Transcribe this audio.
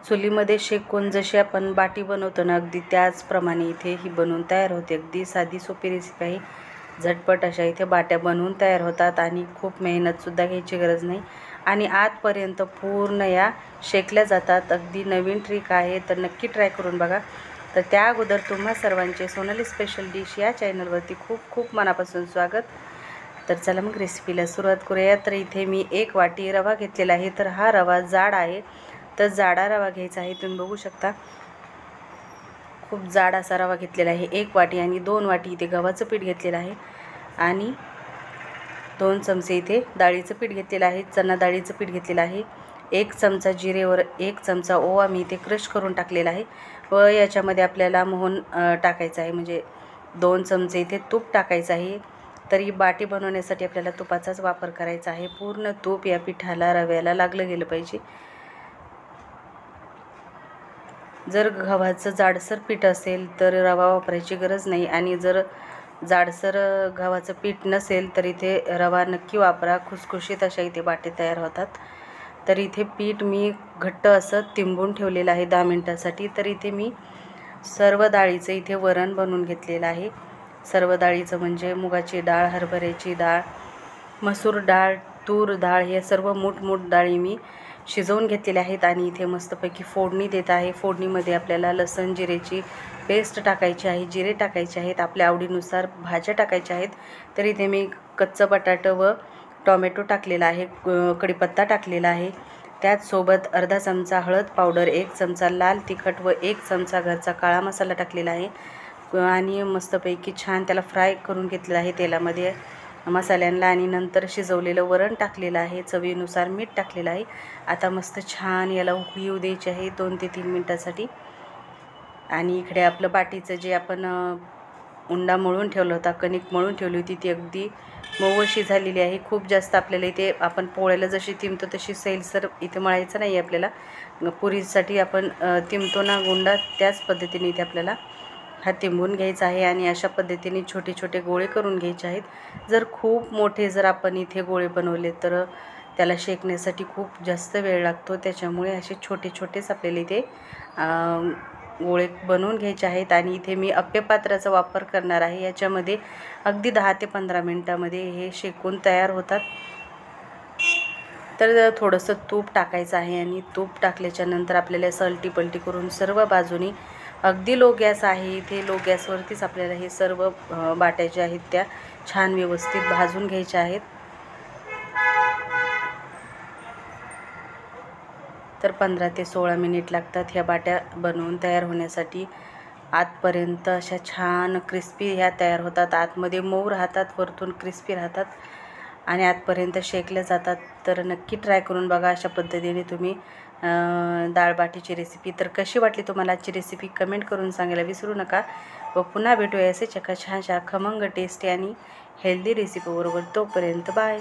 चुलीमध्ये शेकून जशी आपण बाटी बनवतो ना, अगदी त्याचप्रमाणे इथे ही बनवून तयार होते. अगदी साधी सोपी रेसिपी आहे. झटपट अशा इथे बाट्या बनवून तयार होतात आणि खूप मेहनतसुद्धा घ्यायची गरज नाही आणि आतपर्यंत पूर्ण या शेकल्या जातात. अगदी नवीन ट्रिक आहे, तर नक्की ट्राय करून बघा. तर त्या अगोदर तुम्हा सर्वांचे सोनाली स्पेशल डिश या चॅनलवरती खूप खूप मनापासून स्वागत. तर चला मग रेसिपीला सुरुवात करूया. तर इथे मी 1 वाटी रवा घेतलेला आहे. तर हा रवा जाड आहे, तर जाडा रवा घ्यायचा आहे. तुम्ही बघू शकता खूप जाड असा रवा घेतलेला आहे 1 वाटी आणि 2 वाटी इथे गव्हाचं पीठ घेतलेलं आहे आणि 2 चमचे इथे डाळीचं पीठ घेतलेलं आहे. चणा डाळीचं पीठ घेतलेलं आहे. 1 चमचा जिरेवर 1 चमचा ओवा मी इथे क्रश करून टाकलेला आहे व याच्यामध्ये आपल्याला मोहन टाकायचं आहे, म्हणजे 2 चमचे इथे तूप टाकायचं आहे. तर ही बाटी बनवण्यासाठी आपल्याला तुपाचाच वापर करायचा आहे. पूर्ण तूप या पिठाला रव्याला लागलं गेलं पाहिजे. जर गव्हाचं जाडसर पीठ असेल तर रवा वापरायची गरज नाही आणि जर जाडसर गव्हाचं पीठ नसेल तर इथे रवा नक्की वापरा. खुसखुशीत अशा इथे बाटी तयार होतात. तर इथे पीठ मी घट्ट असं तिंबून ठेवलेलं आहे 10 मिनिटासाठी. तर इथे मी सर्व डाळीचं इथे वरण बनवून घेतलेलं आहे. सर्व डाळीचं म्हणजे मुगाची डाळ, हरभऱ्याची डाळ, मसूर डाळ, तूर डाळ हे सर्व मूठ डाळी मी शिजवून घेतलेले आहेत आणि इथे मस्तपैकी फोडणी देत आहे. फोडणीमध्ये आपल्याला लसूण जिरेची पेस्ट टाकायची आहे, जिरे टाकायचे आहेत, आपल्या आवडीनुसार भाज्या टाकायच्या आहेत. तर इथे मी कच्चं बटाटं व टोमॅटो टाकलेला आहे, कढीपत्ता टाकलेला आहे. त्याचसोबत अर्धा चमचा हळद पावडर, 1 चमचा लाल तिखट व 1 चमचा घरचा काळा मसाला टाकलेला आहे आणि मस्तपैकी छान त्याला फ्राय करून घेतलेलं आहे तेलामध्ये मसाल्यांना आणि नंतर शिजवलेलं वरण टाकलेलं आहे. चवीनुसार मीठ टाकलेलं आहे. आता मस्त छान याला उकळी येऊ द्यायची आहे 2 ते 3 मिनिटासाठी. आणि इकडे आपलं बाटीचं जे आपण उंडा मळून ठेवला होता, कणिक मळून ठेवली होती, ती अगदी मऊ अशी झालेली आहे. खूप जास्त आपल्याला इथे आपण पोळ्याला जशी तिंबतो तशी सैलसर इथे मळायचं नाही आपल्याला. पुरीसाठी आपण तिंबतो ना गुंडा, त्याच पद्धतीने इथे आपल्याला हा तिंबून घ्यायचा आहे आणि अशा पद्धतीने छोटे छोटे गोळे करून घ्यायचे आहेत. जर खूप मोठे जर आपण इथे गोळे बनवले तर त्याला शेकण्यासाठी खूप जास्त वेळ लागतो. त्याच्यामुळे असे छोटे छोटेच आपल्याला इथे गोळे बनवून घ्यायचे आहेत आणि इथे मी अप्पेपात्राचा वापर करणार आहे. याच्यामध्ये अगदी 10 ते 15 मिनटामध्ये हे शेकून तयार होतात. तर थोडंसं तूप टाकायचं आहे आणि तूप टाकल्याच्या नंतर आपल्याला असं अलटीपलटी करून सर्व बाजूनी अगदी लो गॅस आहे इथे, लो गॅसवरतीच आपल्याला हे सर्व बाट्या ज्या आहेत त्या छान व्यवस्थित भाजून घ्यायच्या आहेत. तर 15 ते 16 मिनिट लागतात ह्या बाट्या बनवून तयार होण्यासाठी. आतपर्यंत अशा छान क्रिस्पी ह्या तयार होतात. आतमध्ये मऊ राहतात, वरतून क्रिस्पी राहतात आणि आतपर्यंत शेकल्या जातात. तर नक्की ट्राय करून बघा अशा पद्धतीने तुम्ही डाळबाटीची रेसिपी. तर कशी वाटली तुम्हाला आजची रेसिपी कमेंट करून सांगायला विसरू नका व पुन्हा भेटूया असेच एका छानशा खमंग टेस्टी आणि हेल्दी रेसिपीबरोबर. तोपर्यंत बाय.